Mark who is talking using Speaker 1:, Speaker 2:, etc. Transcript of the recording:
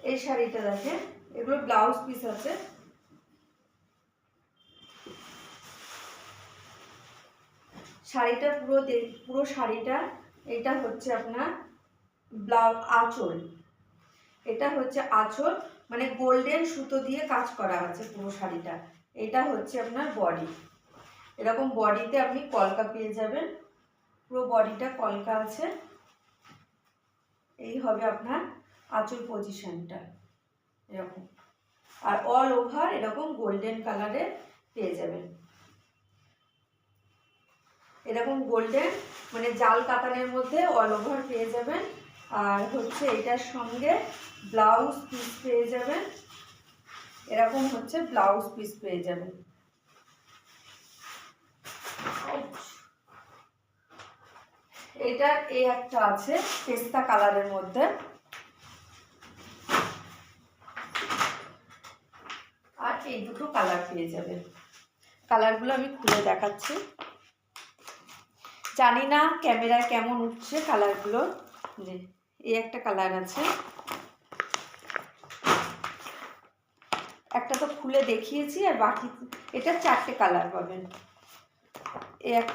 Speaker 1: এই শাড়িটা দেখেন, এগুলো ব্লাউজ পিস আছে। শাড়িটা পুরো শাড়িটা, এটা হচ্ছে আপনার আঁচল। এটা হচ্ছে আঁচল, মানে গোল্ডেন সুতো দিয়ে কাজ করা আছে পুরো শাড়িটা। এটা হচ্ছে আপনার বডি। এরকম বডিতে আপনি কলকা পেয়ে যাবেন, পুরো বডিটা কলকা আছে। এই হবে আপনার আঁচল পজিশনটা এরকম, আর অল ওভার এরকম গোল্ডেন কালারে পেয়ে যাবেন। এরকম গোল্ডেন মানে জাল কাতানের মধ্যে অল ওভার পেয়ে যাবেন। আর হচ্ছে এটার সঙ্গে ব্লাউজ পিস পেয়ে যাবেন, এরকম হচ্ছে ব্লাউজ পিস পেয়ে যাবেন। এটার এই একটা আছে পেস্তা কালারের মধ্যে, আর এই দুটো কালার পেয়ে যাবেন। কালারগুলো আমি খুলে দেখাচ্ছি। জানি না ক্যামেরায় কেমন উঠছে কালারগুলো। যে এই একটা কালার আছে, একটা তো খুলে দেখিয়েছি, আর বাকি এটা 4টে কালার পাবেন। এই একটা